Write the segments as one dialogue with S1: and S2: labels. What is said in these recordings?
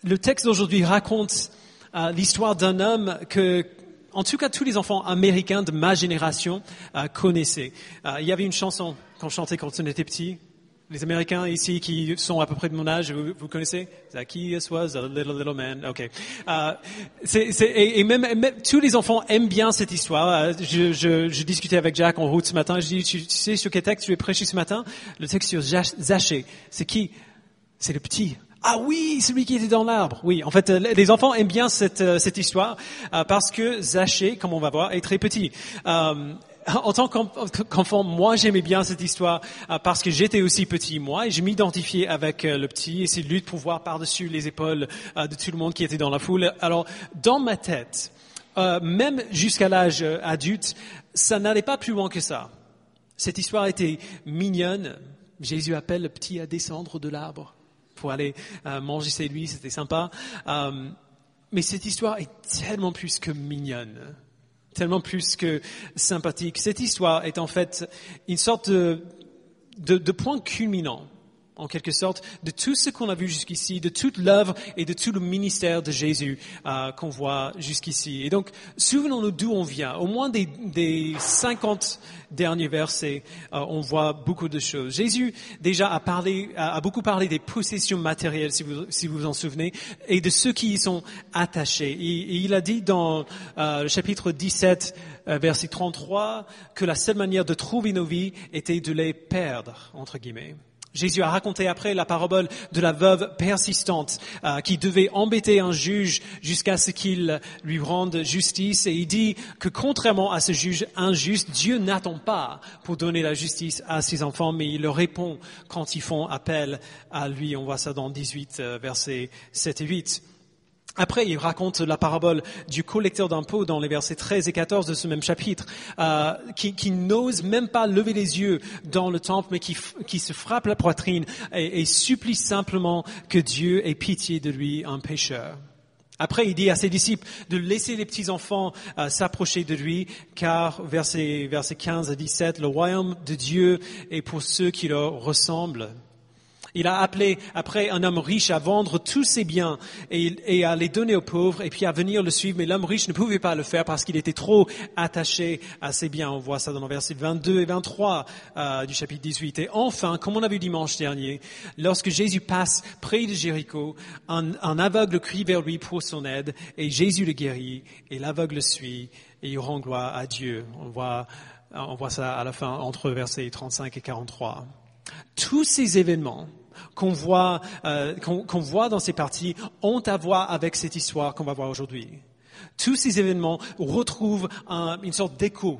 S1: Le texte d'aujourd'hui raconte l'histoire d'un homme que, en tout cas, tous les enfants américains de ma génération connaissaient. Il y avait une chanson qu'on chantait quand on était petit. Les Américains ici qui sont à peu près de mon âge, vous connaissez? Zacchaeus was a little man. Okay. Et même tous les enfants aiment bien cette histoire. Je discutais avec Jack en route ce matin. Je dis, tu sais sur quel texte je vais prêcher ce matin? Le texte sur Zachée. C'est qui? C'est le petit. Ah oui, celui qui était dans l'arbre. Oui, en fait, les enfants aiment bien cette histoire parce que Zachée, comme on va voir, est très petit. En tant qu'enfant, moi, j'aimais bien cette histoire parce que j'étais aussi petit, moi, et je m'identifiais avec le petit, et c'est lui de pouvoir par-dessus les épaules de tout le monde qui était dans la foule. Alors, dans ma tête, même jusqu'à l'âge adulte, ça n'allait pas plus loin que ça. Cette histoire était mignonne. Jésus appelle le petit à descendre de l'arbre pour aller manger chez lui, c'était sympa. Mais cette histoire est tellement plus que mignonne. Tellement plus que sympathique. Cette histoire est en fait une sorte de point culminant, en quelque sorte, de tout ce qu'on a vu jusqu'ici, de toute l'œuvre et de tout le ministère de Jésus qu'on voit jusqu'ici. Et donc, souvenons-nous d'où on vient. Au moins des 50 derniers versets, on voit beaucoup de choses. Jésus déjà a beaucoup parlé des possessions matérielles, si vous vous en souvenez, et de ceux qui y sont attachés. Et il a dit dans le chapitre 17, verset 33, que la seule manière de trouver nos vies était de les perdre, entre guillemets. Jésus a raconté après la parabole de la veuve persistante qui devait embêter un juge jusqu'à ce qu'il lui rende justice. Et il dit que contrairement à ce juge injuste, Dieu n'attend pas pour donner la justice à ses enfants, mais il leur répond quand ils font appel à lui. On voit ça dans 18, versets 7 et 8. Après, il raconte la parabole du collecteur d'impôts dans les versets 13 et 14 de ce même chapitre, qui n'ose même pas lever les yeux dans le temple, mais qui se frappe la poitrine et supplie simplement que Dieu ait pitié de lui, un pécheur. Après, il dit à ses disciples de laisser les petits-enfants s'approcher de lui, car, versets 15 à 17, le royaume de Dieu est pour ceux qui leur ressemblent. Il a appelé après un homme riche à vendre tous ses biens et à les donner aux pauvres et puis à venir le suivre. Mais l'homme riche ne pouvait pas le faire parce qu'il était trop attaché à ses biens. On voit ça dans les versets 22 et 23 du chapitre 18. Et enfin, comme on a vu dimanche dernier, lorsque Jésus passe près de Jéricho, un aveugle crie vers lui pour son aide et Jésus le guérit et l'aveugle le suit et il rend gloire à Dieu. On voit ça à la fin entre versets 35 et 43. Tous ces événements qu'on voit dans ces parties ont à voir avec cette histoire qu'on va voir aujourd'hui. Tous ces événements retrouvent une sorte d'écho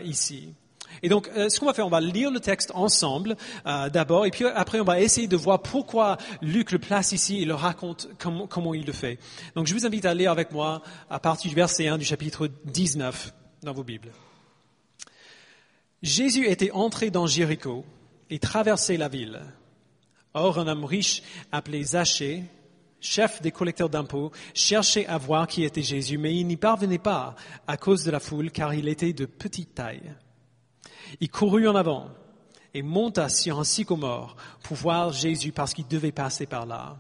S1: ici. Et donc, ce qu'on va faire, on va lire le texte ensemble d'abord, et puis après, on va essayer de voir pourquoi Luc le place ici et le raconte comment il le fait. Donc, je vous invite à lire avec moi à partir du verset 1 du chapitre 19 dans vos Bibles. Jésus était entré dans Jéricho et traversait la ville. Or, un homme riche appelé Zachée, chef des collecteurs d'impôts, cherchait à voir qui était Jésus, mais il n'y parvenait pas à cause de la foule, car il était de petite taille. Il courut en avant et monta sur un sycomore pour voir Jésus parce qu'il devait passer par là.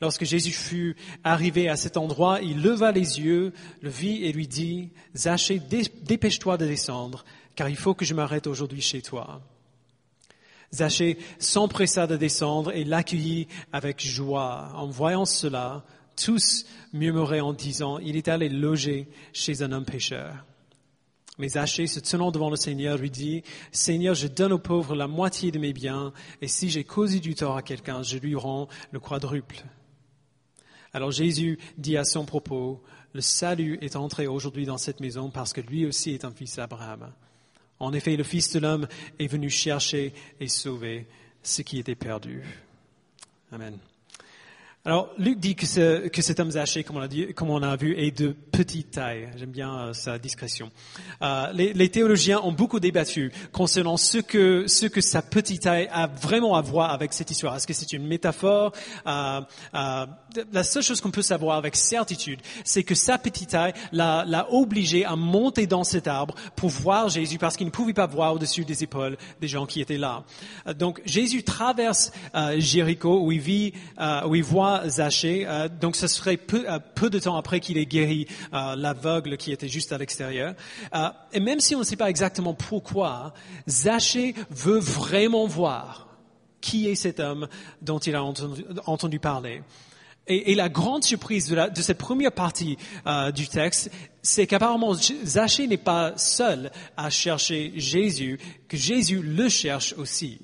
S1: Lorsque Jésus fut arrivé à cet endroit, il leva les yeux, le vit et lui dit, « Zachée, dépêche-toi de descendre, car il faut que je m'arrête aujourd'hui chez toi. » Zachée s'empressa de descendre et l'accueillit avec joie. En voyant cela, tous murmuraient en disant, il est allé loger chez un homme pécheur. Mais Zachée, se tenant devant le Seigneur, lui dit, Seigneur, je donne aux pauvres la moitié de mes biens, et si j'ai causé du tort à quelqu'un, je lui rends le quadruple. Alors Jésus dit à son propos, le salut est entré aujourd'hui dans cette maison parce que lui aussi est un fils d'Abraham. En effet, le Fils de l'homme est venu chercher et sauver ce qui était perdu. Amen. Alors, Luc dit que cet homme Zachée, comme on a vu, est de petite taille. J'aime bien sa discrétion. Les théologiens ont beaucoup débattu concernant ce que sa petite taille a vraiment à voir avec cette histoire. Est-ce que c'est une métaphore? La seule chose qu'on peut savoir avec certitude, c'est que sa petite taille l'a obligé à monter dans cet arbre pour voir Jésus, parce qu'il ne pouvait pas voir au-dessus des épaules des gens qui étaient là. Donc, Jésus traverse Jéricho, où il voit voit Zachée, donc ce serait peu de temps après qu'il ait guéri l'aveugle qui était juste à l'extérieur. Et même si on ne sait pas exactement pourquoi, Zachée veut vraiment voir qui est cet homme dont il a entendu parler. Et la grande surprise de cette première partie du texte, c'est qu'apparemment Zachée n'est pas seul à chercher Jésus, que Jésus le cherche aussi.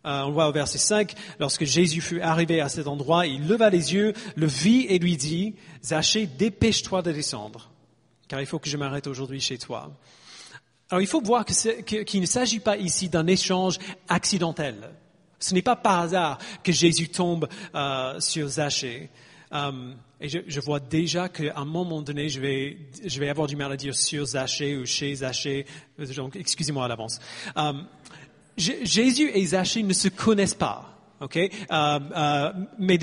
S1: On voit au verset 5, lorsque Jésus fut arrivé à cet endroit, il leva les yeux, le vit et lui dit, « Zachée, dépêche-toi de descendre, car il faut que je m'arrête aujourd'hui chez toi. » Alors il faut voir qu'il ne s'agit pas ici d'un échange accidentel. Ce n'est pas par hasard que Jésus tombe sur Zachée. Et je vois déjà qu'à un moment donné, je vais avoir du mal à dire sur Zachée ou chez Zachée. Donc, excusez-moi à l'avance. Jésus et Zachée ne se connaissent pas. Okay? Mais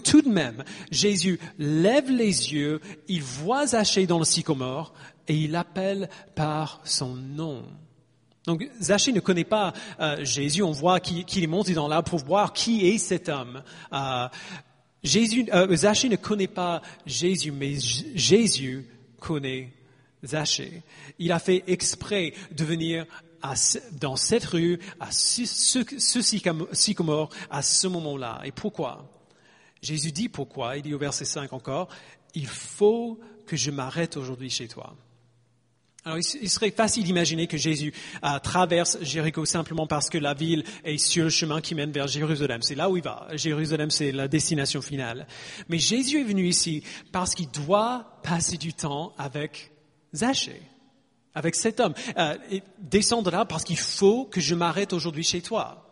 S1: tout de même, Jésus lève les yeux, il voit Zachée dans le sycomore et il l'appelle par son nom. Donc Zachée ne connaît pas Jésus, on voit qu'il est monté dans l'arbre pour voir qui est cet homme. Zachée ne connaît pas Jésus, mais Jésus connaît Zachée. Il a fait exprès de venir dans cette rue, à ce sycomore, à ce moment-là. Et pourquoi? Jésus dit pourquoi, il dit au verset 5 encore, « Il faut que je m'arrête aujourd'hui chez toi. » Alors, il serait facile d'imaginer que Jésus traverse Jéricho simplement parce que la ville est sur le chemin qui mène vers Jérusalem. C'est là où il va. Jérusalem, c'est la destination finale. Mais Jésus est venu ici parce qu'il doit passer du temps avec Zachée, avec cet homme. Et descendre là parce qu'il faut que je m'arrête aujourd'hui chez toi.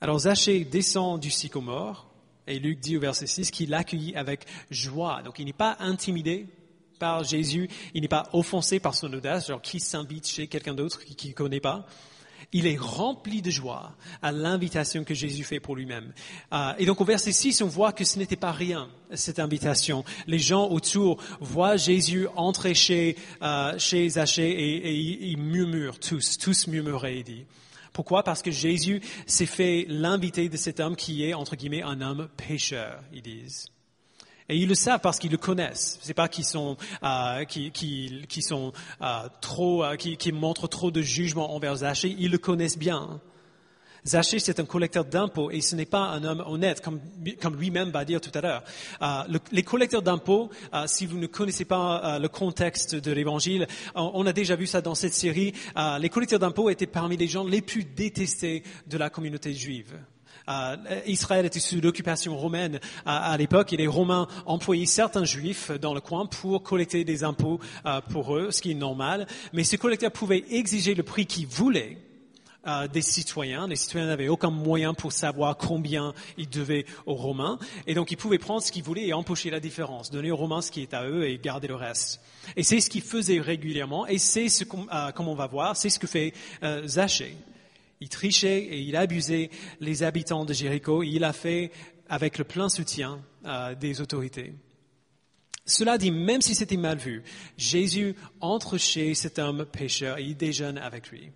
S1: Alors, Zachée descend du sycomore et Luc dit au verset 6 qu'il l'accueillit avec joie. Donc, il n'est pas intimidé par Jésus, il n'est pas offensé par son audace, genre qui s'invite chez quelqu'un d'autre qui ne connaît pas. Il est rempli de joie à l'invitation que Jésus fait pour lui-même. Et donc au verset 6, on voit que ce n'était pas rien, cette invitation. Les gens autour voient Jésus entrer chez Zachée et ils murmurent tous murmuraient, il dit. Pourquoi? Parce que Jésus s'est fait l'invité de cet homme qui est, entre guillemets, un homme pécheur, ils disent. Et ils le savent parce qu'ils le connaissent. C'est pas qu'ils sont qui montrent trop de jugement envers Zachée. Ils le connaissent bien. Zachée, c'est un collecteur d'impôts et ce n'est pas un homme honnête, comme lui-même va dire tout à l'heure. Les collecteurs d'impôts, si vous ne connaissez pas le contexte de l'Évangile, on a déjà vu ça dans cette série. Les collecteurs d'impôts étaient parmi les gens les plus détestés de la communauté juive. Israël était sous l'occupation romaine à l'époque et les Romains employaient certains Juifs dans le coin pour collecter des impôts pour eux, ce qui est normal. Mais ces collecteurs pouvaient exiger le prix qu'ils voulaient des citoyens. Les citoyens n'avaient aucun moyen pour savoir combien ils devaient aux Romains. Et donc ils pouvaient prendre ce qu'ils voulaient et empocher la différence, donner aux Romains ce qui est à eux et garder le reste. Et c'est ce qu'ils faisaient régulièrement et c'est ce comme on va voir, c'est ce que fait Zachée. Il trichait et il abusait les habitants de Jéricho. Et il l'a fait avec le plein soutien des autorités. Cela dit, même si c'était mal vu, Jésus entre chez cet homme pécheur et il déjeune avec lui.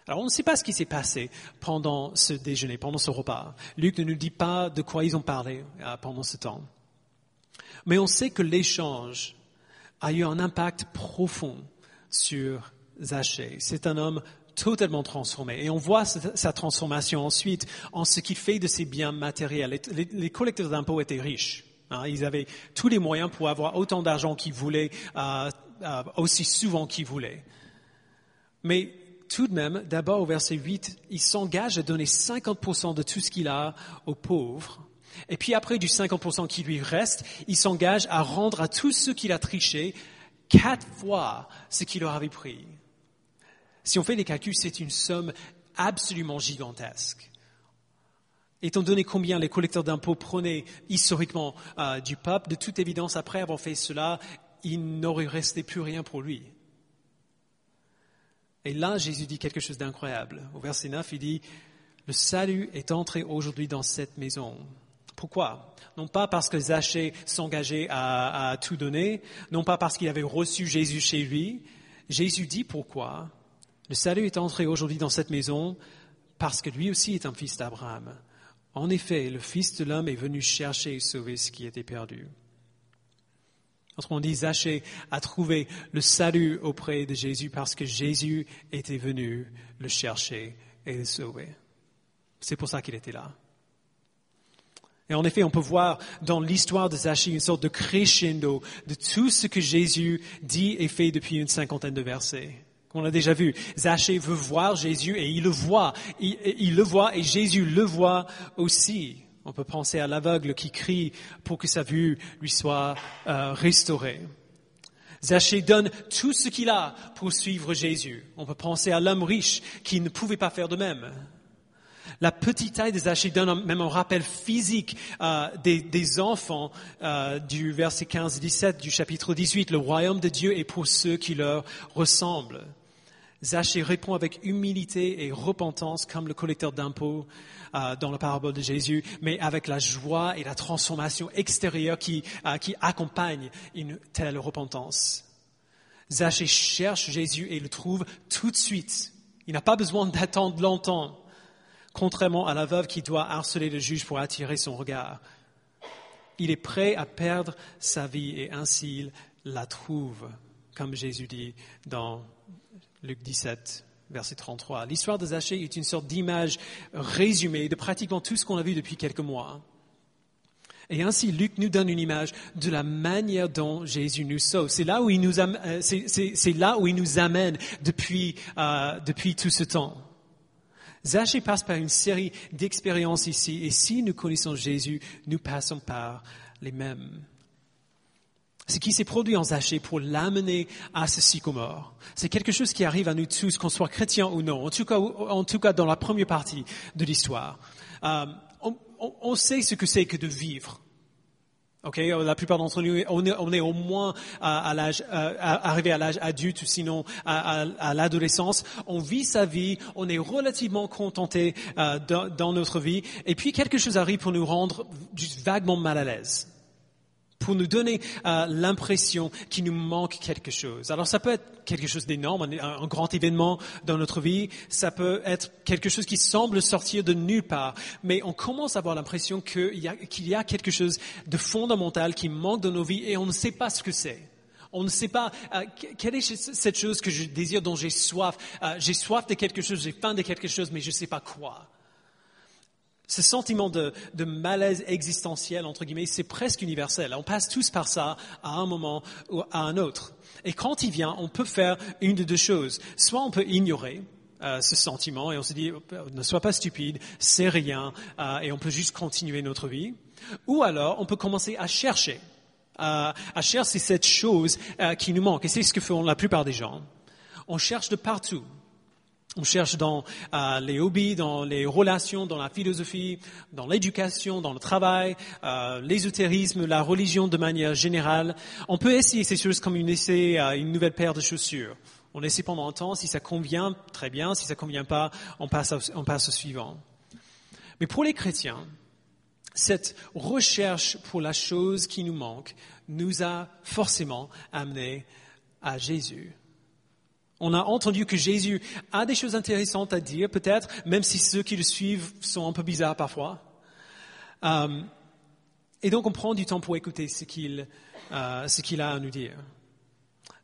S1: Alors, on ne sait pas ce qui s'est passé pendant ce déjeuner, pendant ce repas. Luc ne nous dit pas de quoi ils ont parlé pendant ce temps. Mais on sait que l'échange a eu un impact profond sur Zachée. C'est un homme totalement transformé. Et on voit sa transformation ensuite en ce qu'il fait de ses biens matériels. Les collecteurs d'impôts étaient riches. Ils avaient tous les moyens pour avoir autant d'argent qu'ils voulaient, aussi souvent qu'ils voulaient. Mais tout de même, d'abord au verset 8, il s'engage à donner 50% de tout ce qu'il a aux pauvres. Et puis après du 50% qui lui reste, il s'engage à rendre à tous ceux qu'il a trichés 4 fois ce qu'il leur avait pris. Si on fait des calculs, c'est une somme absolument gigantesque. Étant donné combien les collecteurs d'impôts prenaient historiquement du peuple, de toute évidence, après avoir fait cela, il n'aurait resté plus rien pour lui. Et là, Jésus dit quelque chose d'incroyable. Au verset 9, il dit « Le salut est entré aujourd'hui dans cette maison. » Pourquoi? Non pas parce que Zachée s'engageait à tout donner, non pas parce qu'il avait reçu Jésus chez lui. Jésus dit pourquoi. Le salut est entré aujourd'hui dans cette maison parce que lui aussi est un fils d'Abraham. En effet, le Fils de l'homme est venu chercher et sauver ce qui était perdu. Autrement dit, Zachée a trouvé le salut auprès de Jésus parce que Jésus était venu le chercher et le sauver. C'est pour ça qu'il était là. Et en effet, on peut voir dans l'histoire de Zachée une sorte de crescendo de tout ce que Jésus dit et fait depuis une 50aine de versets. Comme on l'a déjà vu, Zachée veut voir Jésus et il le voit. Il le voit et Jésus le voit aussi. On peut penser à l'aveugle qui crie pour que sa vue lui soit restaurée. Zachée donne tout ce qu'il a pour suivre Jésus. On peut penser à l'homme riche qui ne pouvait pas faire de même. La petite taille de Zachée donne même un rappel physique des enfants du verset 15-17 du chapitre 18. Le royaume de Dieu est pour ceux qui leur ressemblent. Zachée répond avec humilité et repentance comme le collecteur d'impôts dans la parabole de Jésus, mais avec la joie et la transformation extérieure qui accompagne une telle repentance. Zachée cherche Jésus et le trouve tout de suite. Il n'a pas besoin d'attendre longtemps, contrairement à la veuve qui doit harceler le juge pour attirer son regard. Il est prêt à perdre sa vie et ainsi il la trouve, comme Jésus dit dans Luc 17, verset 33. L'histoire de Zachée est une sorte d'image résumée de pratiquement tout ce qu'on a vu depuis quelques mois. Et ainsi, Luc nous donne une image de la manière dont Jésus nous sauve. C'est là où il nous amène, c'est là où il nous amène depuis tout ce temps. Zachée passe par une série d'expériences ici, et si nous connaissons Jésus, nous passons par les mêmes. Ce qui s'est produit en Zachée pour l'amener à ce sycomore, c'est quelque chose qui arrive à nous tous, qu'on soit chrétien ou non, en tout cas dans la première partie de l'histoire. On sait ce que c'est que de vivre. Okay, la plupart d'entre nous, on est au moins arrivé à l'âge adulte, ou sinon à l'adolescence. On vit sa vie, on est relativement contenté dans notre vie, et puis quelque chose arrive pour nous rendre juste vaguement mal à l'aise, pour nous donner l'impression qu'il nous manque quelque chose. Alors ça peut être quelque chose d'énorme, un grand événement dans notre vie, ça peut être quelque chose qui semble sortir de nulle part, mais on commence à avoir l'impression qu'il y a quelque chose de fondamental qui manque dans nos vies et on ne sait pas ce que c'est. On ne sait pas quelle est cette chose que je désire, dont j'ai soif. J'ai soif de quelque chose, j'ai faim de quelque chose, mais je ne sais pas quoi. Ce sentiment de malaise existentiel, entre guillemets, c'est presque universel. On passe tous par ça à un moment ou à un autre. Et quand il vient, on peut faire une de deux choses. Soit on peut ignorer ce sentiment et on se dit « ne sois pas stupide, c'est rien » et on peut juste continuer notre vie. Ou alors, on peut commencer à chercher. À chercher cette chose qui nous manque. Et c'est ce que font la plupart des gens. On cherche de partout. On cherche dans les hobbies, dans les relations, dans la philosophie, dans l'éducation, dans le travail, l'ésotérisme, la religion de manière générale. On peut essayer ces choses comme une nouvelle paire de chaussures. On essaie pendant un temps, si ça convient, très bien. Si ça convient pas, on passe au suivant. Mais pour les chrétiens, cette recherche pour la chose qui nous manque nous a forcément amenés à Jésus. On a entendu que Jésus a des choses intéressantes à dire, peut-être, même si ceux qui le suivent sont un peu bizarres parfois. Et donc on prend du temps pour écouter ce qu'il a à nous dire.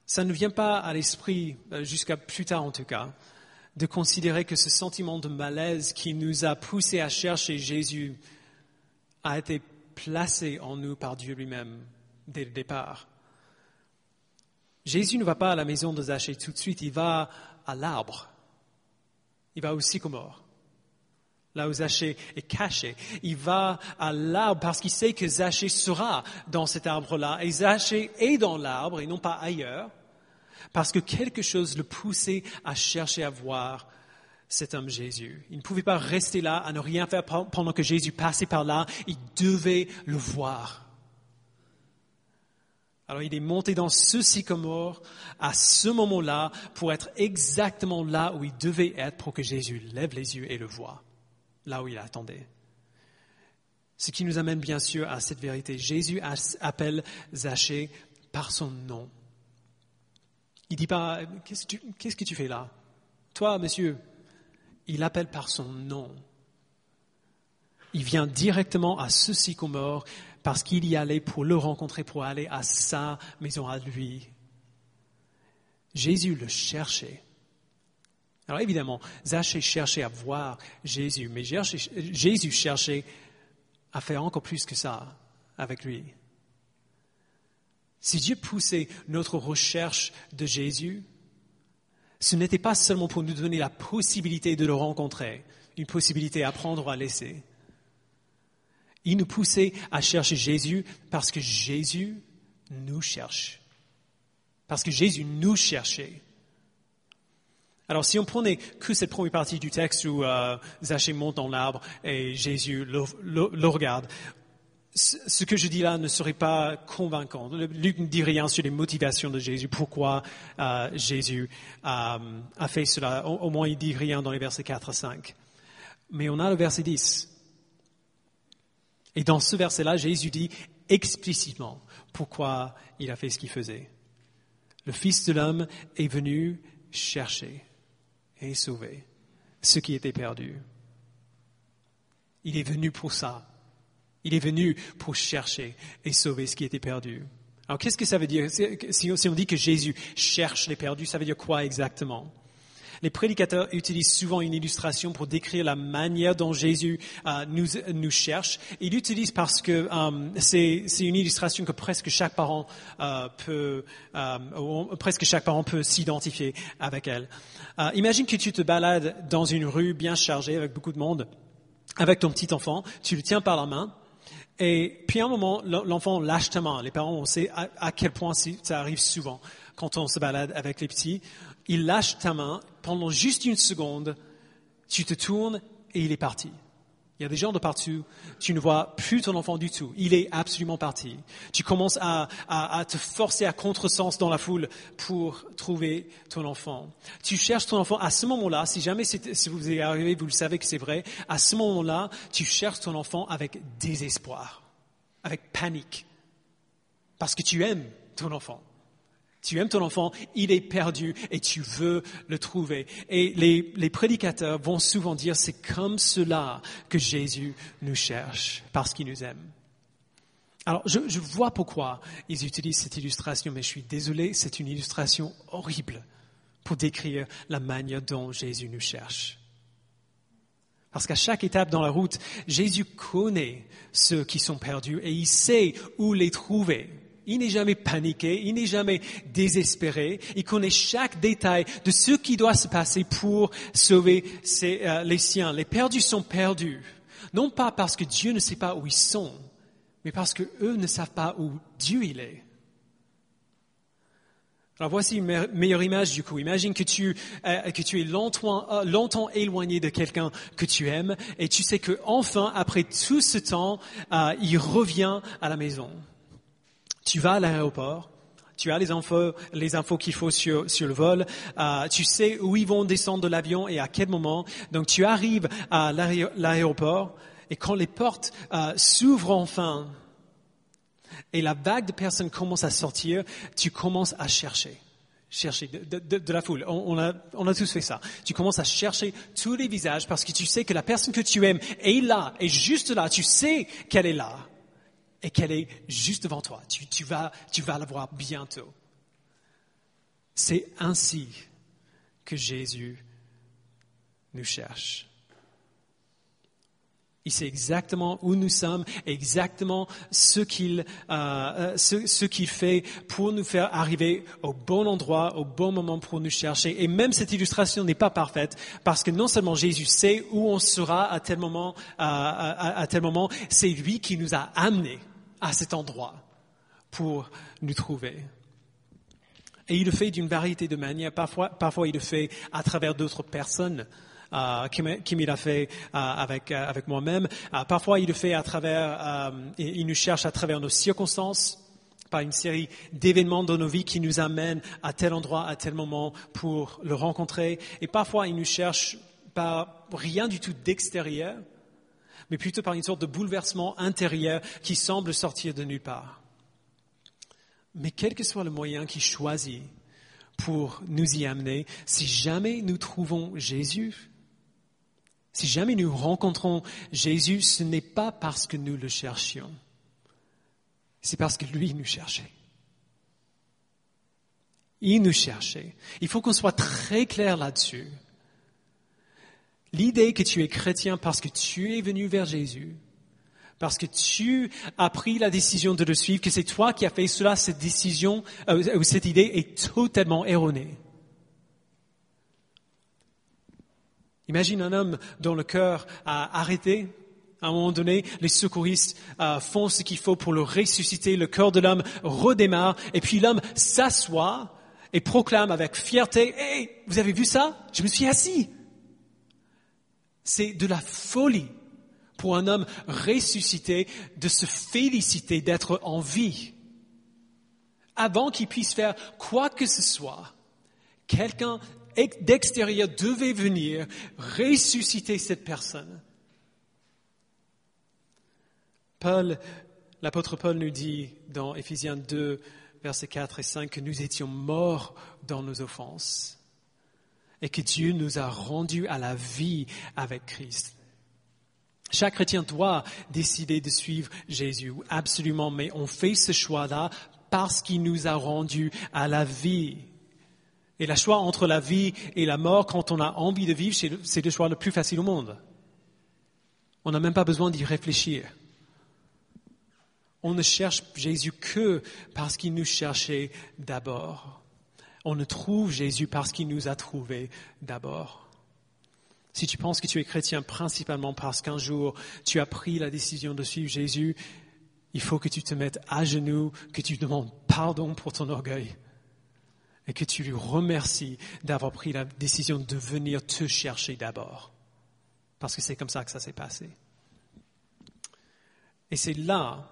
S1: Ça ne vient pas à l'esprit, jusqu'à plus tard en tout cas, de considérer que ce sentiment de malaise qui nous a poussés à chercher Jésus a été placé en nous par Dieu lui-même dès le départ. Jésus ne va pas à la maison de Zachée tout de suite, il va à l'arbre. Il va au sycomore, là où Zachée est caché. Il va à l'arbre parce qu'il sait que Zachée sera dans cet arbre-là. Et Zachée est dans l'arbre et non pas ailleurs, parce que quelque chose le poussait à chercher à voir cet homme Jésus. Il ne pouvait pas rester là à ne rien faire pendant que Jésus passait par là. Il devait le voir. Alors il est monté dans ce sycomore à ce moment-là pour être exactement là où il devait être pour que Jésus lève les yeux et le voie, là où il attendait. Ce qui nous amène bien sûr à cette vérité. Jésus appelle Zachée par son nom. Il dit pas « Qu'est-ce que tu fais là? Toi, monsieur ?» Il l'appelle par son nom. Il vient directement à ce sycomore parce qu'il y allait pour le rencontrer, pour aller à sa maison à lui. Jésus le cherchait. Alors évidemment, Zachée cherchait à voir Jésus, mais Jésus cherchait à faire encore plus que ça avec lui. Si Dieu poussait notre recherche de Jésus, ce n'était pas seulement pour nous donner la possibilité de le rencontrer, une possibilité à prendre ou à laisser. Il nous poussait à chercher Jésus parce que Jésus nous cherche. Parce que Jésus nous cherchait. Alors si on prenait que cette première partie du texte où Zachée monte dans l'arbre et Jésus le regarde, ce que je dis là ne serait pas convaincant. Luc ne dit rien sur les motivations de Jésus, pourquoi Jésus a fait cela. Au moins, il ne dit rien dans les versets 4 à 5. Mais on a le verset 10. Et dans ce verset-là, Jésus dit explicitement pourquoi il a fait ce qu'il faisait. Le Fils de l'homme est venu chercher et sauver ce qui était perdu. Il est venu pour ça. Il est venu pour chercher et sauver ce qui était perdu. Alors, qu'est-ce que ça veut dire? Si on dit que Jésus cherche les perdus, ça veut dire quoi exactement? Les prédicateurs utilisent souvent une illustration pour décrire la manière dont Jésus nous cherche. Ils l'utilisent parce que c'est une illustration que presque chaque parent peut s'identifier avec elle. Imagine que tu te balades dans une rue bien chargée avec beaucoup de monde, avec ton petit enfant, tu le tiens par la main. Et puis à un moment, l'enfant lâche ta main. Les parents, on sait à quel point ça arrive souvent quand on se balade avec les petits. Il lâche ta main, pendant juste une seconde, tu te tournes et il est parti. Il y a des gens de partout, tu ne vois plus ton enfant du tout. Il est absolument parti. Tu commences à te forcer à contresens dans la foule pour trouver ton enfant. Tu cherches ton enfant à ce moment-là, si jamais si vous êtes arrivé, vous le savez que c'est vrai, à ce moment-là, tu cherches ton enfant avec désespoir, avec panique, parce que tu aimes ton enfant. Tu aimes ton enfant, il est perdu et tu veux le trouver. Et les prédicateurs vont souvent dire, c'est comme cela que Jésus nous cherche, parce qu'il nous aime. Alors, je vois pourquoi ils utilisent cette illustration, mais je suis désolé, c'est une illustration horrible pour décrire la manière dont Jésus nous cherche. Parce qu'à chaque étape dans la route, Jésus connaît ceux qui sont perdus et il sait où les trouver. Il n'est jamais paniqué, il n'est jamais désespéré. Il connaît chaque détail de ce qui doit se passer pour sauver les siens. Les perdus sont perdus, non pas parce que Dieu ne sait pas où ils sont, mais parce que eux ne savent pas où Dieu il est. Alors voici une meilleure image du coup. Imagine que tu es longtemps éloigné de quelqu'un que tu aimes et tu sais que enfin, après tout ce temps, il revient à la maison. Tu vas à l'aéroport, tu as les infos qu'il faut sur le vol, tu sais où ils vont descendre de l'avion et à quel moment. Donc tu arrives à l'aéroport et quand les portes s'ouvrent enfin et la vague de personnes commence à sortir, tu commences à chercher de la foule. On a tous fait ça. Tu commences à chercher tous les visages parce que tu sais que la personne que tu aimes est là, est juste là. Tu sais qu'elle est là. Et qu'elle est juste devant toi. Tu vas la voir bientôt. C'est ainsi que Jésus nous cherche. Il sait exactement où nous sommes, exactement ce qu'il fait pour nous faire arriver au bon endroit, au bon moment pour nous chercher. Et même cette illustration n'est pas parfaite parce que non seulement Jésus sait où on sera à tel moment, c'est lui qui nous a amenés à cet endroit pour nous trouver. Et il le fait d'une variété de manières. Parfois il le fait à travers d'autres personnes, comme il a fait avec moi-même. Parfois il le fait à travers, il nous cherche à travers nos circonstances, par une série d'événements dans nos vies qui nous amènent à tel endroit, à tel moment pour le rencontrer. Et parfois il nous cherche par rien du tout d'extérieur, mais plutôt par une sorte de bouleversement intérieur qui semble sortir de nulle part. Mais quel que soit le moyen qu'il choisit pour nous y amener, si jamais nous trouvons Jésus, Si jamais nous rencontrons Jésus, ce n'est pas parce que nous le cherchions. C'est parce que lui nous cherchait. Il nous cherchait. Il faut qu'on soit très clair là-dessus. L'idée que tu es chrétien parce que tu es venu vers Jésus, parce que tu as pris la décision de le suivre, que c'est toi qui as fait cela, cette décision, cette idée est totalement erronée. Imagine un homme dont le cœur a arrêté. À un moment donné, les secouristes font ce qu'il faut pour le ressusciter. Le cœur de l'homme redémarre. Et puis l'homme s'assoit et proclame avec fierté, « Hey, vous avez vu ça? Je me suis assis !» C'est de la folie pour un homme ressuscité de se féliciter d'être en vie. Avant qu'il puisse faire quoi que ce soit, quelqu'un d'extérieur devait venir ressusciter cette personne. L'apôtre Paul nous dit dans Éphésiens 2, versets 4 et 5, que nous étions morts dans nos offenses et que Dieu nous a rendus à la vie avec Christ. Chaque chrétien doit décider de suivre Jésus, absolument, mais on fait ce choix-là parce qu'il nous a rendus à la vie. Et le choix entre la vie et la mort, quand on a envie de vivre, c'est le choix le plus facile au monde. On n'a même pas besoin d'y réfléchir. On ne cherche Jésus que parce qu'il nous cherchait d'abord. On ne trouve Jésus parce qu'il nous a trouvés d'abord. Si tu penses que tu es chrétien principalement parce qu'un jour tu as pris la décision de suivre Jésus, il faut que tu te mettes à genoux, que tu demandes pardon pour ton orgueil et que tu lui remercies d'avoir pris la décision de venir te chercher d'abord. Parce que c'est comme ça que ça s'est passé. Et c'est là,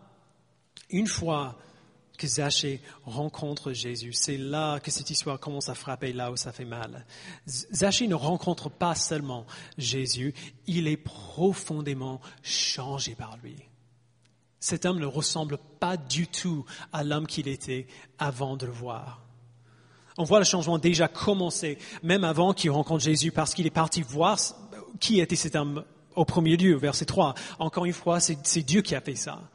S1: une fois que Zachée rencontre Jésus, c'est là que cette histoire commence à frapper là où ça fait mal. Zachée ne rencontre pas seulement Jésus, il est profondément changé par lui. Cet homme ne ressemble pas du tout à l'homme qu'il était avant de le voir. On voit le changement déjà commencer, même avant qu'il rencontre Jésus, parce qu'il est parti voir qui était cet homme au premier lieu, verset 3. Encore une fois, c'est Dieu qui a fait ça.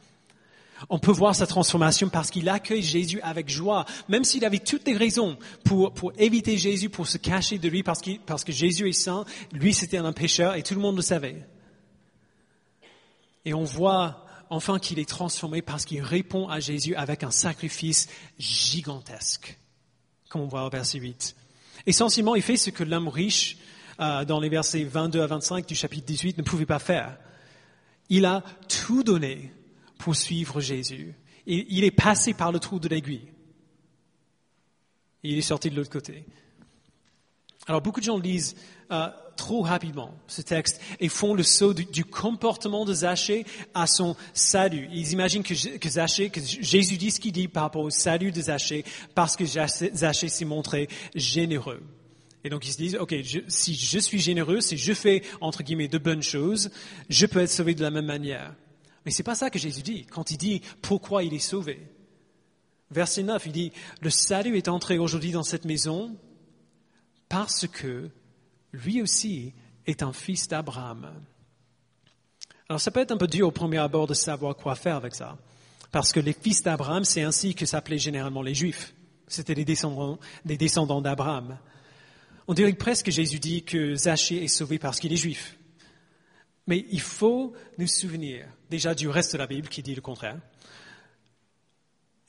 S1: On peut voir sa transformation parce qu'il accueille Jésus avec joie, même s'il avait toutes les raisons pour éviter Jésus, pour se cacher de lui, parce que Jésus est saint, lui c'était un pécheur et tout le monde le savait. Et on voit enfin qu'il est transformé parce qu'il répond à Jésus avec un sacrifice gigantesque, comme on voit au verset 8. Essentiellement, il fait ce que l'homme riche, dans les versets 22 à 25 du chapitre 18, ne pouvait pas faire. Il a tout donné pour suivre Jésus. Et il est passé par le trou de l'aiguille. Et il est sorti de l'autre côté. Alors beaucoup de gens lisent trop rapidement ce texte et font le saut du comportement de Zachée à son salut. Ils imaginent que Jésus dit ce qu'il dit par rapport au salut de Zachée parce que Zachée s'est montré généreux. Et donc ils se disent, ok, si je suis généreux, si je fais entre guillemets de bonnes choses, je peux être sauvé de la même manière. Mais c'est pas ça que Jésus dit quand il dit pourquoi il est sauvé. Verset 9, il dit, le salut est entré aujourd'hui dans cette maison parce que lui aussi est un fils d'Abraham. Alors ça peut être un peu dur au premier abord de savoir quoi faire avec ça. Parce que les fils d'Abraham, c'est ainsi que s'appelaient généralement les Juifs. C'était des descendants d'Abraham. On dirait presque que Jésus dit que Zachée est sauvé parce qu'il est juif. Mais il faut nous souvenir déjà du reste de la Bible qui dit le contraire.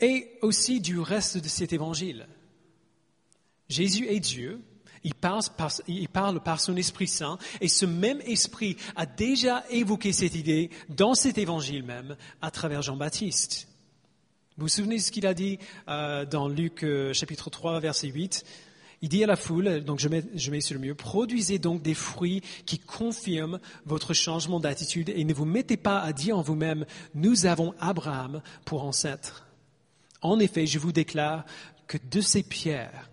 S1: Et aussi du reste de cet évangile. Jésus est Dieu. Il parle par son Esprit Saint, et ce même Esprit a déjà évoqué cette idée dans cet évangile même, à travers Jean-Baptiste. Vous vous souvenez de ce qu'il a dit dans Luc chapitre 3, verset 8 ? Il dit à la foule, donc je mets sur le milieu, « Produisez donc des fruits qui confirment votre changement d'attitude, et ne vous mettez pas à dire en vous-même, « Nous avons Abraham pour ancêtre. » En effet, je vous déclare que de ces pierres,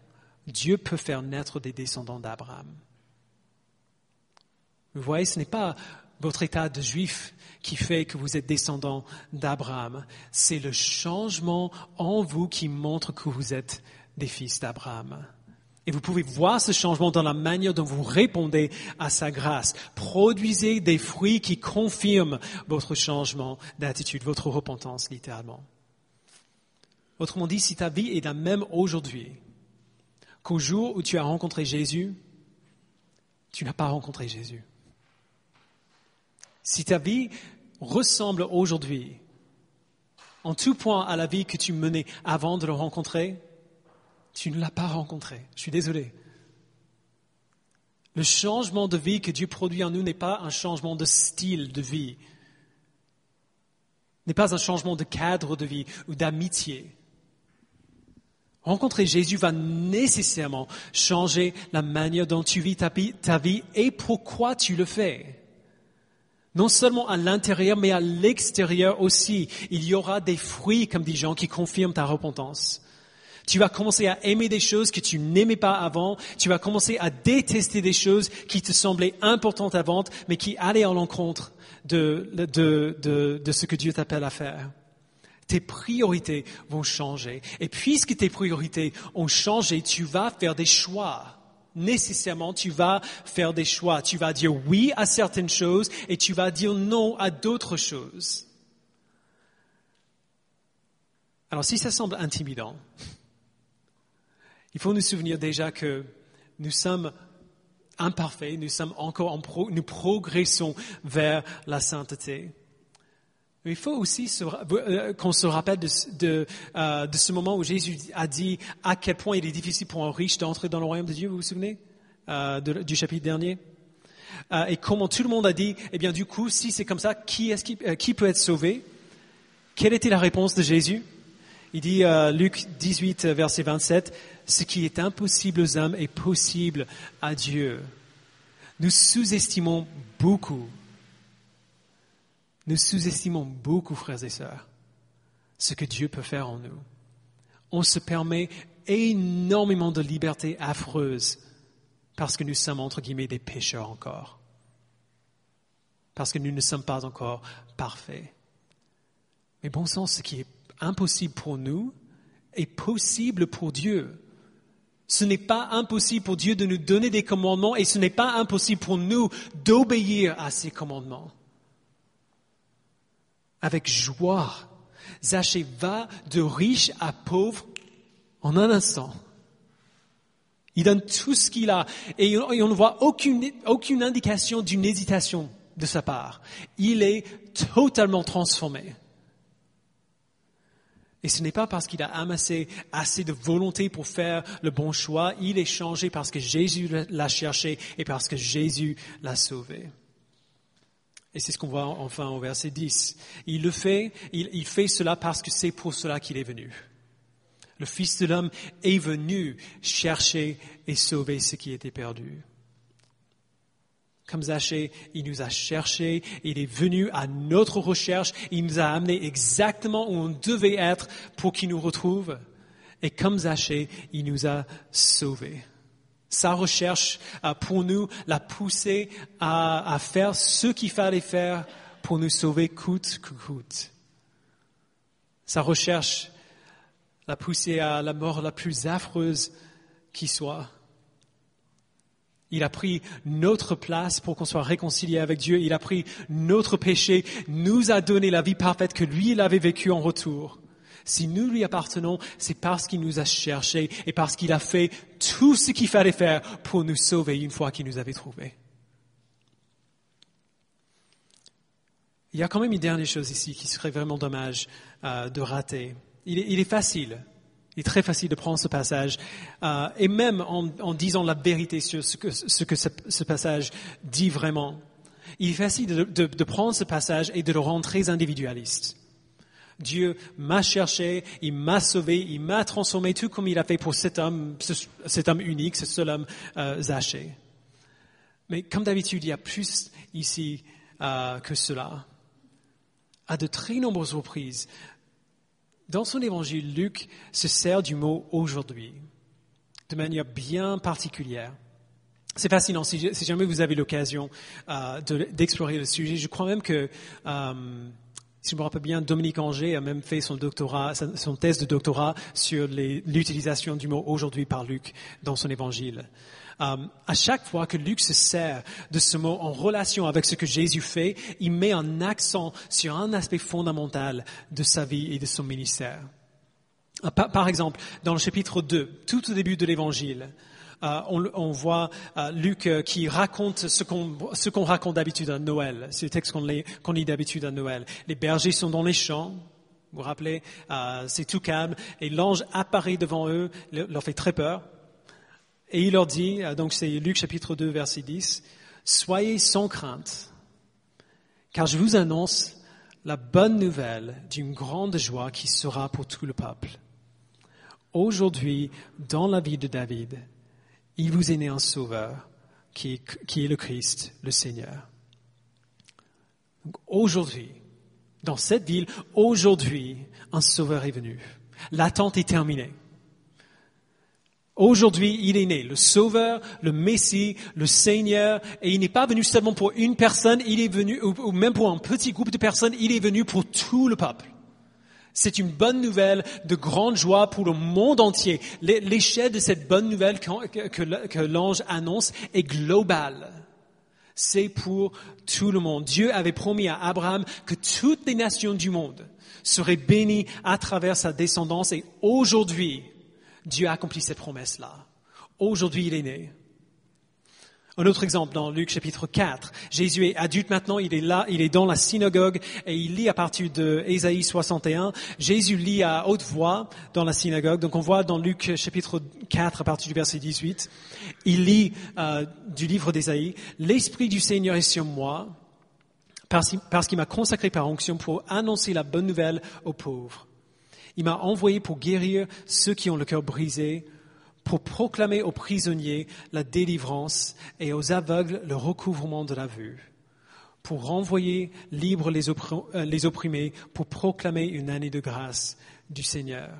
S1: Dieu peut faire naître des descendants d'Abraham. Vous voyez, ce n'est pas votre état de juif qui fait que vous êtes descendant d'Abraham. C'est le changement en vous qui montre que vous êtes des fils d'Abraham. Et vous pouvez voir ce changement dans la manière dont vous répondez à sa grâce. Produisez des fruits qui confirment votre changement d'attitude, votre repentance, littéralement. Autrement dit, si ta vie est la même aujourd'hui qu'au jour où tu as rencontré Jésus, tu n'as pas rencontré Jésus. Si ta vie ressemble aujourd'hui en tout point à la vie que tu menais avant de le rencontrer, tu ne l'as pas rencontré. Je suis désolé. Le changement de vie que Dieu produit en nous n'est pas un changement de style de vie, n'est pas un changement de cadre de vie ou d'amitié. Rencontrer Jésus va nécessairement changer la manière dont tu vis ta vie et pourquoi tu le fais. Non seulement à l'intérieur, mais à l'extérieur aussi. Il y aura des fruits, comme dit Jean, qui confirment ta repentance. Tu vas commencer à aimer des choses que tu n'aimais pas avant. Tu vas commencer à détester des choses qui te semblaient importantes avant, mais qui allaient à l'encontre de ce que Dieu t'appelle à faire. Tes priorités vont changer. Et puisque tes priorités ont changé, tu vas faire des choix. Nécessairement, tu vas faire des choix. Tu vas dire oui à certaines choses et tu vas dire non à d'autres choses. Alors, si ça semble intimidant, il faut nous souvenir déjà que nous sommes imparfaits, nous progressons vers la sainteté. Mais il faut aussi qu'on se rappelle de ce moment où Jésus a dit à quel point il est difficile pour un riche d'entrer dans le royaume de Dieu, vous vous souvenez du chapitre dernier? Et comment tout le monde a dit, eh bien du coup, si c'est comme ça, qui peut être sauvé? Quelle était la réponse de Jésus? Il dit, Luc 18, verset 27, « Ce qui est impossible aux hommes est possible à Dieu. » Nous sous-estimons beaucoup, frères et sœurs, ce que Dieu peut faire en nous. On se permet énormément de liberté affreuse parce que nous sommes, entre guillemets, des pécheurs encore. Parce que nous ne sommes pas encore parfaits. Mais bon sang, ce qui est impossible pour nous est possible pour Dieu. Ce n'est pas impossible pour Dieu de nous donner des commandements et ce n'est pas impossible pour nous d'obéir à ces commandements. Avec joie, Zachée va de riche à pauvre en un instant. Il donne tout ce qu'il a et on ne voit aucune indication d'une hésitation de sa part. Il est totalement transformé. Et ce n'est pas parce qu'il a amassé assez de volonté pour faire le bon choix. Il est changé parce que Jésus l'a cherché et parce que Jésus l'a sauvé. Et c'est ce qu'on voit enfin au verset 10. Il fait cela parce que c'est pour cela qu'il est venu. Le Fils de l'homme est venu chercher et sauver ce qui était perdu. Comme Zachée, il nous a cherchés, il est venu à notre recherche, il nous a amenés exactement où on devait être pour qu'il nous retrouve. Et comme Zachée, il nous a sauvés. Sa recherche pour nous l'a poussé à faire ce qu'il fallait faire pour nous sauver coûte que coûte. Sa recherche l'a poussé à la mort la plus affreuse qui soit. Il a pris notre place pour qu'on soit réconcilié avec Dieu. Il a pris notre péché, nous a donné la vie parfaite que lui, il avait vécue en retour. Si nous lui appartenons, c'est parce qu'il nous a cherchés et parce qu'il a fait tout ce qu'il fallait faire pour nous sauver une fois qu'il nous avait trouvés. Il y a quand même une dernière chose ici qui serait vraiment dommage de rater. Il est facile. Il est très facile de prendre ce passage et même en disant la vérité sur ce que ce passage dit vraiment. Il est facile de prendre ce passage et de le rendre très individualiste. Dieu m'a cherché, il m'a sauvé, il m'a transformé tout comme il a fait pour cet homme unique, ce seul homme Zachée. Mais comme d'habitude, il y a plus ici que cela. À de très nombreuses reprises, dans son évangile, Luc se sert du mot « aujourd'hui » de manière bien particulière. C'est fascinant. Si jamais vous avez l'occasion d'explorer le sujet, je crois même que Si je me rappelle bien, Dominique Angers a même fait son thèse de doctorat sur l'utilisation du mot aujourd'hui par Luc dans son évangile. À chaque fois que Luc se sert de ce mot en relation avec ce que Jésus fait, il met un accent sur un aspect fondamental de sa vie et de son ministère. Par exemple, dans le chapitre 2, tout au début de l'évangile, on voit Luc qui raconte ce qu'on raconte d'habitude à Noël. C'est le texte qu'on lit d'habitude à Noël. Les bergers sont dans les champs. Vous vous rappelez, c'est tout calme. Et l'ange apparaît devant eux, leur fait très peur. Et il leur dit, donc c'est Luc chapitre 2, verset 10, « Soyez sans crainte, car je vous annonce la bonne nouvelle d'une grande joie qui sera pour tout le peuple. Aujourd'hui, dans la ville de David, il vous est né un sauveur qui est le Christ, le Seigneur. » Donc aujourd'hui, dans cette ville, aujourd'hui, un sauveur est venu. L'attente est terminée. Aujourd'hui, il est né, le Sauveur, le Messie, le Seigneur, et il n'est pas venu seulement pour une personne, il est venu, ou même pour un petit groupe de personnes, il est venu pour tout le peuple. C'est une bonne nouvelle de grande joie pour le monde entier. L'échelle de cette bonne nouvelle que l'ange annonce est globale. C'est pour tout le monde. Dieu avait promis à Abraham que toutes les nations du monde seraient bénies à travers sa descendance, et aujourd'hui, Dieu a accompli cette promesse-là. Aujourd'hui, il est né. Un autre exemple dans Luc chapitre 4. Jésus est adulte maintenant, il est là, il est dans la synagogue et il lit à partir de Ésaïe 61. Jésus lit à haute voix dans la synagogue. Donc on voit dans Luc chapitre 4 à partir du verset 18, il lit du livre d'Ésaïe. « L'Esprit du Seigneur est sur moi parce qu'il m'a consacré par onction pour annoncer la bonne nouvelle aux pauvres. Il m'a envoyé pour guérir ceux qui ont le cœur brisé, pour proclamer aux prisonniers la délivrance et aux aveugles le recouvrement de la vue, pour renvoyer libres les opprimés, pour proclamer une année de grâce du Seigneur. »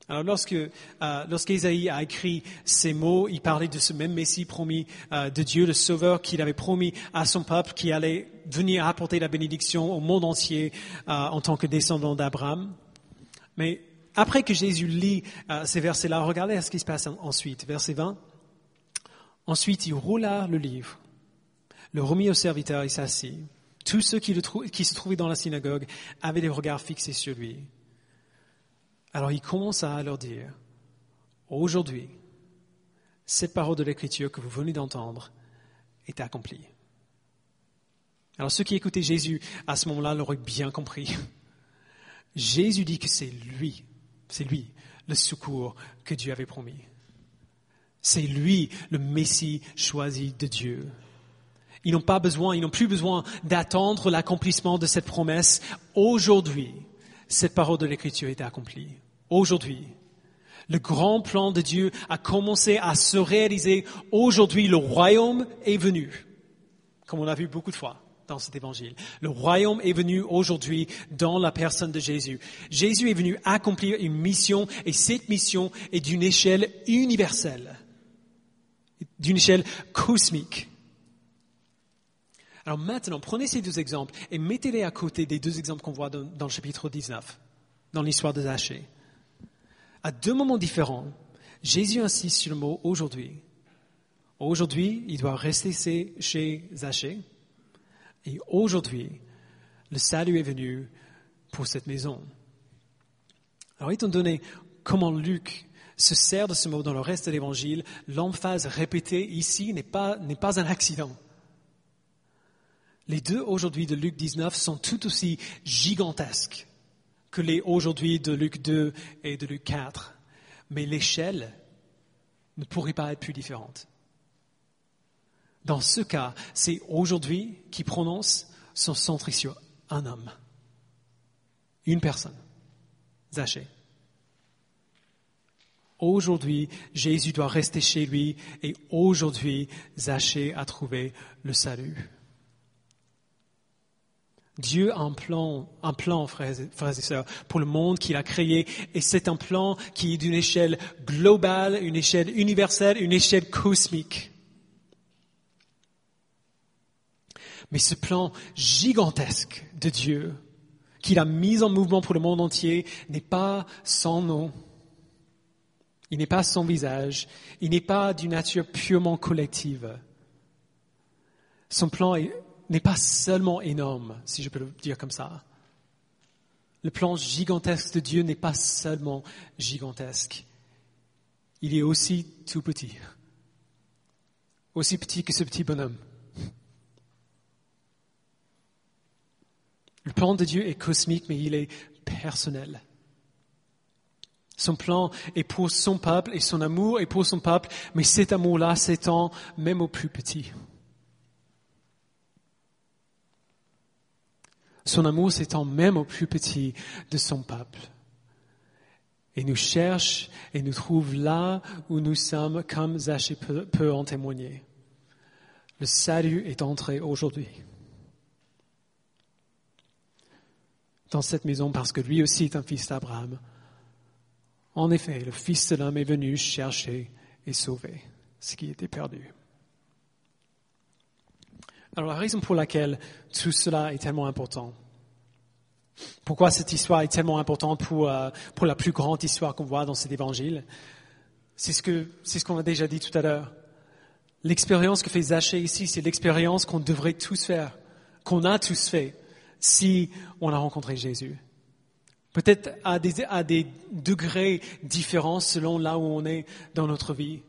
S1: Alors lorsqu'Ésaïe a écrit ces mots, il parlait de ce même Messie promis de Dieu, le Sauveur qu'il avait promis à son peuple, qui allait venir apporter la bénédiction au monde entier en tant que descendant d'Abraham. Mais après que Jésus lit ces versets-là, regardez ce qui se passe ensuite. Verset 20. « Ensuite, il roula le livre, le remit au serviteur et s'assit. Tous ceux qui se trouvaient dans la synagogue avaient les regards fixés sur lui. Alors il commença à leur dire, « Aujourd'hui, cette parole de l'Écriture que vous venez d'entendre est accomplie. » Alors ceux qui écoutaient Jésus à ce moment-là l'auraient bien compris. Jésus dit que c'est lui, le secours que Dieu avait promis. C'est lui, le Messie choisi de Dieu. Ils n'ont plus besoin d'attendre l'accomplissement de cette promesse. Aujourd'hui, cette parole de l'Écriture est accomplie. Aujourd'hui, le grand plan de Dieu a commencé à se réaliser. Aujourd'hui, le royaume est venu, comme on l'a vu beaucoup de fois dans cet évangile. Le royaume est venu aujourd'hui dans la personne de Jésus. Jésus est venu accomplir une mission, et cette mission est d'une échelle universelle, d'une échelle cosmique. Alors maintenant, prenez ces deux exemples et mettez-les à côté des deux exemples qu'on voit dans le chapitre 19, dans l'histoire de Zachée. À deux moments différents, Jésus insiste sur le mot « aujourd'hui ». Aujourd'hui, il doit rester chez Zachée. Et aujourd'hui, le salut est venu pour cette maison. Alors, étant donné comment Luc se sert de ce mot dans le reste de l'évangile, l'emphase répétée ici n'est pas un accident. Les deux aujourd'hui de Luc 19 sont tout aussi gigantesques que les aujourd'hui de Luc 2 et de Luc 4. Mais l'échelle ne pourrait pas être plus différente. Dans ce cas, c'est aujourd'hui qui prononce son centré sur un homme, une personne, Zachée. Aujourd'hui, Jésus doit rester chez lui et aujourd'hui, Zachée a trouvé le salut. Dieu a un plan, frères et sœurs, pour le monde qu'il a créé, et c'est un plan qui est d'une échelle globale, une échelle universelle, une échelle cosmique. Mais ce plan gigantesque de Dieu, qu'il a mis en mouvement pour le monde entier n'est pas sans nom. Il n'est pas sans visage. Il n'est pas d'une nature purement collective. Son plan n'est pas seulement énorme, si je peux le dire comme ça. Le plan gigantesque de Dieu n'est pas seulement gigantesque. Il est aussi tout petit. Aussi petit que ce petit bonhomme. Le plan de Dieu est cosmique, mais il est personnel. Son plan est pour son peuple et son amour est pour son peuple, mais cet amour-là s'étend même aux plus petits. Son amour s'étend même aux plus petits de son peuple. Et nous cherche et nous trouve là où nous sommes, comme Zachée peut en témoigner. Le salut est entré aujourd'hui dans cette maison parce que lui aussi est un fils d'Abraham. En effet, le Fils de l'homme est venu chercher et sauver ce qui était perdu. Alors la raison pour laquelle tout cela est tellement important, pourquoi cette histoire est tellement importante pour la plus grande histoire qu'on voit dans cet évangile, c'est ce qu'on a déjà dit tout à l'heure. L'expérience que fait Zachée ici, c'est l'expérience qu'on devrait tous faire, qu'on a tous fait si on a rencontré Jésus. Peut-être à des degrés différents selon là où on est dans notre vie.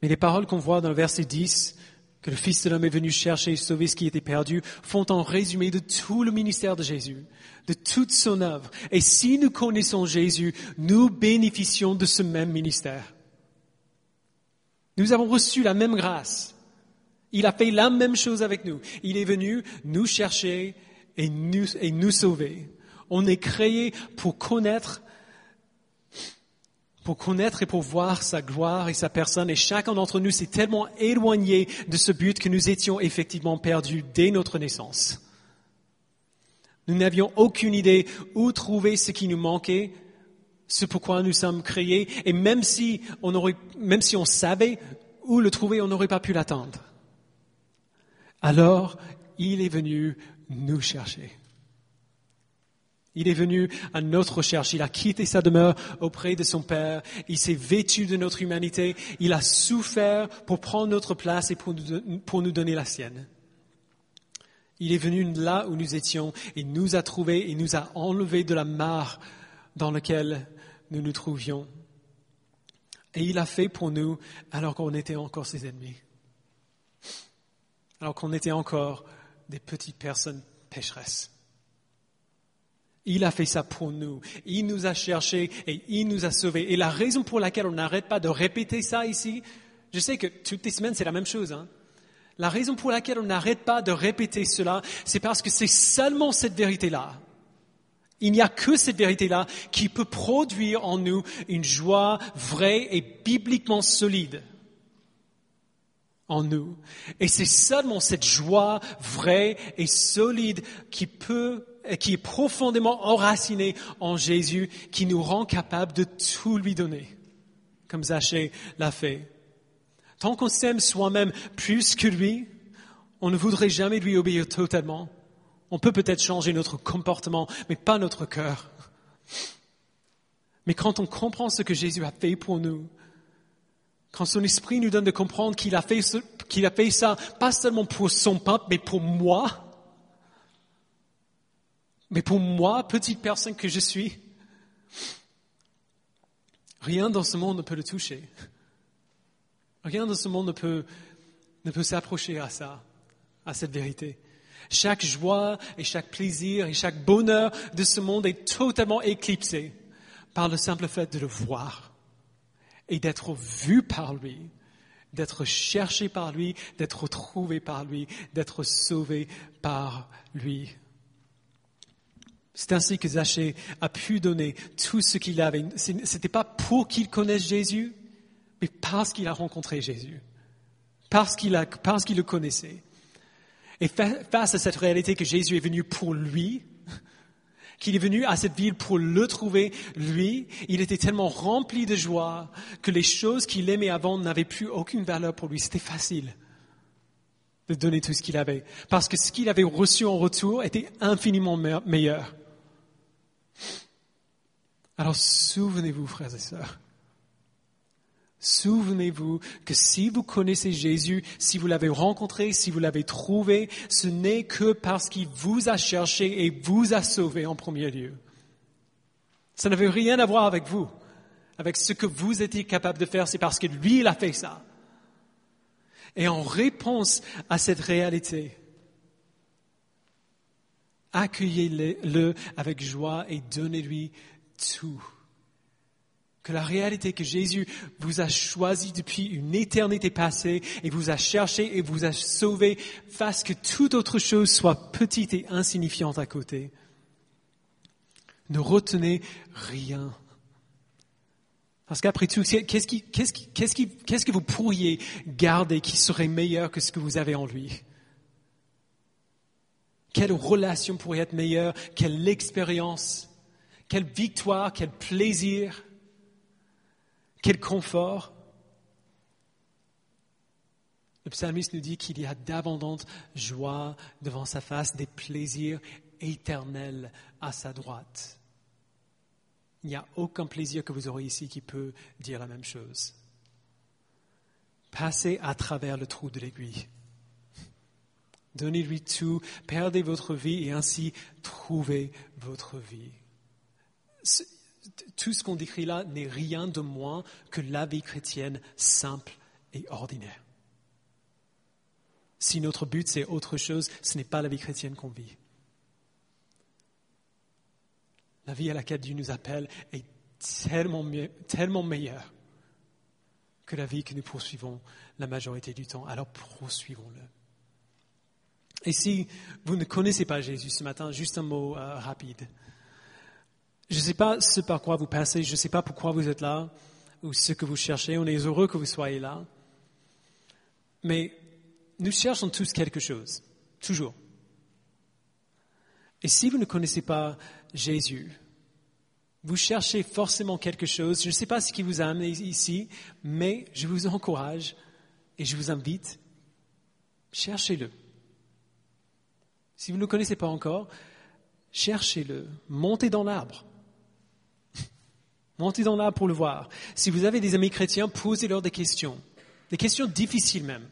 S1: Mais les paroles qu'on voit dans le verset 10, que le Fils de l'homme est venu chercher et sauver ce qui était perdu, font un résumé de tout le ministère de Jésus, de toute son œuvre. Et si nous connaissons Jésus, nous bénéficions de ce même ministère. Nous avons reçu la même grâce. Il a fait la même chose avec nous. Il est venu nous chercher et nous sauver. On est créé pour connaître et pour voir sa gloire et sa personne. Et chacun d'entre nous s'est tellement éloigné de ce but que nous étions effectivement perdus dès notre naissance. Nous n'avions aucune idée où trouver ce qui nous manquait, ce pourquoi nous sommes créés. Et même si on savait où le trouver, on n'aurait pas pu l'atteindre. Alors, il est venu nous chercher. Il est venu à notre recherche. Il a quitté sa demeure auprès de son Père. Il s'est vêtu de notre humanité. Il a souffert pour prendre notre place et pour nous donner la sienne. Il est venu là où nous étions et nous a trouvés et nous a enlevés de la mare dans laquelle nous nous trouvions. Et il a fait pour nous alors qu'on était encore ses ennemis. Alors qu'on était encore des petites personnes pécheresses. Il a fait ça pour nous. Il nous a cherchés et il nous a sauvés. Et la raison pour laquelle on n'arrête pas de répéter ça ici, je sais que toutes les semaines c'est la même chose. La raison pour laquelle on n'arrête pas de répéter cela, c'est parce que c'est seulement cette vérité-là. Il n'y a que cette vérité-là qui peut produire en nous une joie vraie et bibliquement solide en nous. Et c'est seulement cette joie vraie et solide qui est profondément enracinée en Jésus, qui nous rend capables de tout lui donner, comme Zachée l'a fait. Tant qu'on s'aime soi-même plus que lui, on ne voudrait jamais lui obéir totalement. On peut peut-être changer notre comportement, mais pas notre cœur. Mais quand on comprend ce que Jésus a fait pour nous, quand son esprit nous donne de comprendre qu'il a fait ça, pas seulement pour son peuple, mais pour moi, petite personne que je suis, rien dans ce monde ne peut le toucher. Rien dans ce monde ne peut s'approcher à ça, à cette vérité. Chaque joie et chaque plaisir et chaque bonheur de ce monde est totalement éclipsé par le simple fait de le voir et d'être vu par lui, d'être cherché par lui, d'être trouvé par lui, d'être sauvé par lui. C'est ainsi que Zachée a pu donner tout ce qu'il avait. C'était pas pour qu'il connaisse Jésus, mais parce qu'il a rencontré Jésus, parce qu'il le connaissait. Et face à cette réalité que Jésus est venu pour lui, qu'il est venu à cette ville pour le trouver, lui, il était tellement rempli de joie que les choses qu'il aimait avant n'avaient plus aucune valeur pour lui. C'était facile. de donner tout ce qu'il avait, parce que ce qu'il avait reçu en retour était infiniment meilleur. Alors souvenez-vous, frères et sœurs, souvenez-vous que si vous connaissez Jésus, si vous l'avez rencontré, si vous l'avez trouvé, ce n'est que parce qu'il vous a cherché et vous a sauvé en premier lieu. Ça n'avait rien à voir avec vous, avec ce que vous étiez capable de faire, c'est parce que lui, il a fait ça. Et en réponse à cette réalité, accueillez-le avec joie et donnez-lui tout. Que la réalité que Jésus vous a choisi depuis une éternité passée et vous a cherché et vous a sauvé fasse que toute autre chose soit petite et insignifiante à côté. Ne retenez rien. Parce qu'après tout, qu'est-ce que vous pourriez garder qui serait meilleur que ce que vous avez en lui? Quelle relation pourrait être meilleure? Quelle expérience? Quelle victoire? Quel plaisir? Quel confort? Le psalmiste nous dit qu'il y a d'abondantes joies devant sa face, des plaisirs éternels à sa droite. Il n'y a aucun plaisir que vous aurez ici qui peut dire la même chose. Passez à travers le trou de l'aiguille. Donnez-lui tout, perdez votre vie et ainsi trouvez votre vie. Tout ce qu'on décrit là n'est rien de moins que la vie chrétienne simple et ordinaire. Si notre but c'est autre chose, ce n'est pas la vie chrétienne qu'on vit. La vie à laquelle Dieu nous appelle est tellement meilleure que la vie que nous poursuivons la majorité du temps. Alors poursuivons-le. Et si vous ne connaissez pas Jésus ce matin, juste un mot rapide. Je ne sais pas ce par quoi vous passez, je ne sais pas pourquoi vous êtes là ou ce que vous cherchez. On est heureux que vous soyez là. Mais nous cherchons tous quelque chose, toujours. Et si vous ne connaissez pas Jésus, vous cherchez forcément quelque chose. Je ne sais pas ce qui vous a amené ici, mais je vous encourage et je vous invite, cherchez-le. Si vous ne le connaissez pas encore, cherchez-le. Montez dans l'arbre. Montez dans l'arbre pour le voir. Si vous avez des amis chrétiens, posez-leur des questions difficiles même.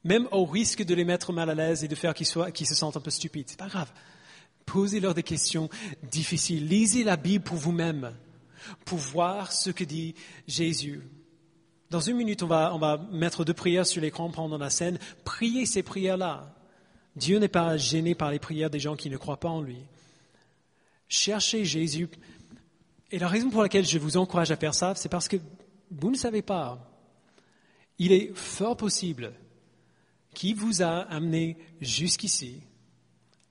S1: Même au risque de les mettre mal à l'aise et de faire qu'ils se sentent un peu stupides. C'est pas grave. Posez-leur des questions difficiles. Lisez la Bible pour vous-même, pour voir ce que dit Jésus. Dans une minute, on va mettre 2 prières sur l'écran pendant la scène. Priez ces prières-là. Dieu n'est pas gêné par les prières des gens qui ne croient pas en lui. Cherchez Jésus. Et la raison pour laquelle je vous encourage à faire ça, c'est parce que vous ne savez pas. Il est fort possible qu'il vous a amené jusqu'ici,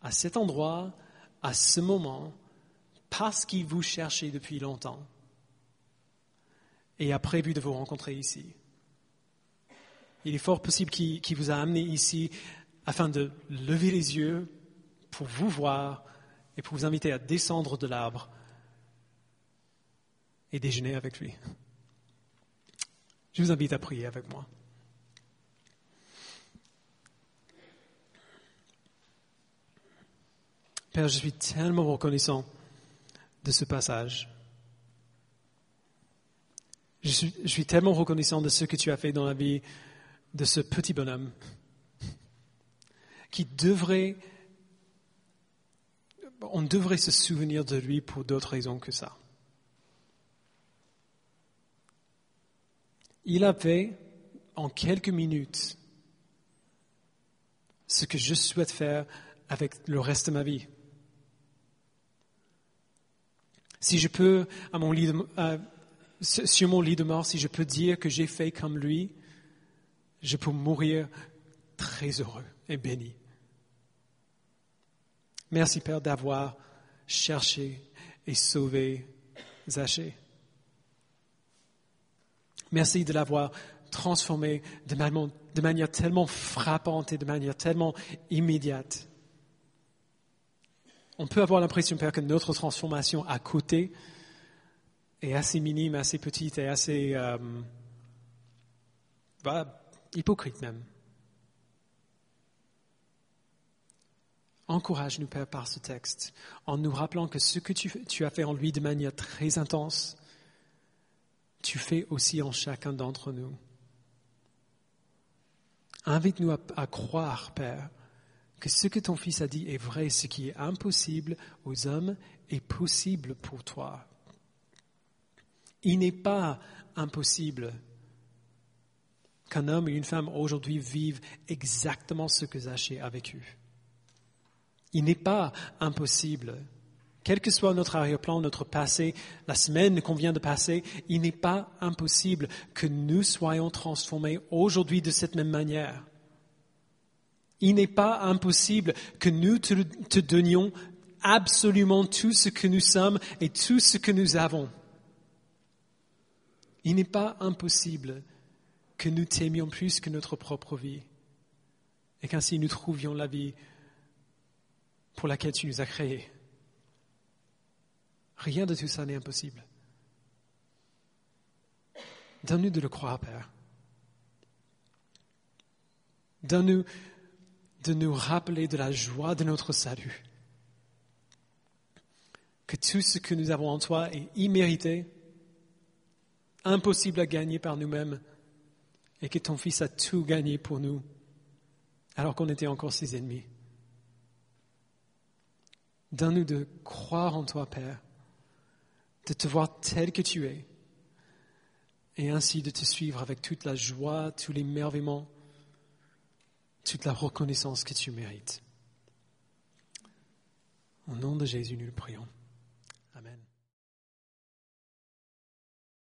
S1: à cet endroit, à ce moment, parce qu'il vous cherchait depuis longtemps et a prévu de vous rencontrer ici. Il est fort possible qu'il vous a amené ici afin de lever les yeux pour vous voir et pour vous inviter à descendre de l'arbre et déjeuner avec lui. Je vous invite à prier avec moi. Père, je suis tellement reconnaissant de ce passage. Je suis tellement reconnaissant de ce que tu as fait dans la vie de ce petit bonhomme on devrait se souvenir de lui pour d'autres raisons que ça. Il a fait en quelques minutes ce que je souhaite faire avec le reste de ma vie. Si je peux, sur mon lit de mort, si je peux dire que j'ai fait comme lui, je peux mourir très heureux et béni. Merci Père d'avoir cherché et sauvé Zachée. Merci de l'avoir transformé de manière tellement frappante et de manière tellement immédiate. On peut avoir l'impression, Père, que notre transformation à côté est assez minime, assez petite et assez hypocrite même. Encourage-nous, Père, par ce texte, en nous rappelant que ce que tu as fait en lui de manière très intense, tu fais aussi en chacun d'entre nous. Invite-nous à croire, Père, que ce que ton Fils a dit est vrai, ce qui est impossible aux hommes est possible pour toi. Il n'est pas impossible qu'un homme et une femme aujourd'hui vivent exactement ce que Zachée a vécu. Il n'est pas impossible, quel que soit notre arrière-plan, notre passé, la semaine qu'on vient de passer, il n'est pas impossible que nous soyons transformés aujourd'hui de cette même manière. Il n'est pas impossible que nous te donnions absolument tout ce que nous sommes et tout ce que nous avons. Il n'est pas impossible que nous t'aimions plus que notre propre vie et qu'ainsi nous trouvions la vie pour laquelle tu nous as créés. Rien de tout ça n'est impossible. Donne-nous de le croire, Père. Donne-nous de nous rappeler de la joie de notre salut. Que tout ce que nous avons en toi est immérité, impossible à gagner par nous-mêmes, et que ton Fils a tout gagné pour nous, alors qu'on était encore ses ennemis. Donne-nous de croire en toi, Père, de te voir tel que tu es, et ainsi de te suivre avec toute la joie, tout l'émerveillement, toute la reconnaissance que tu mérites. Au nom de Jésus, nous le prions.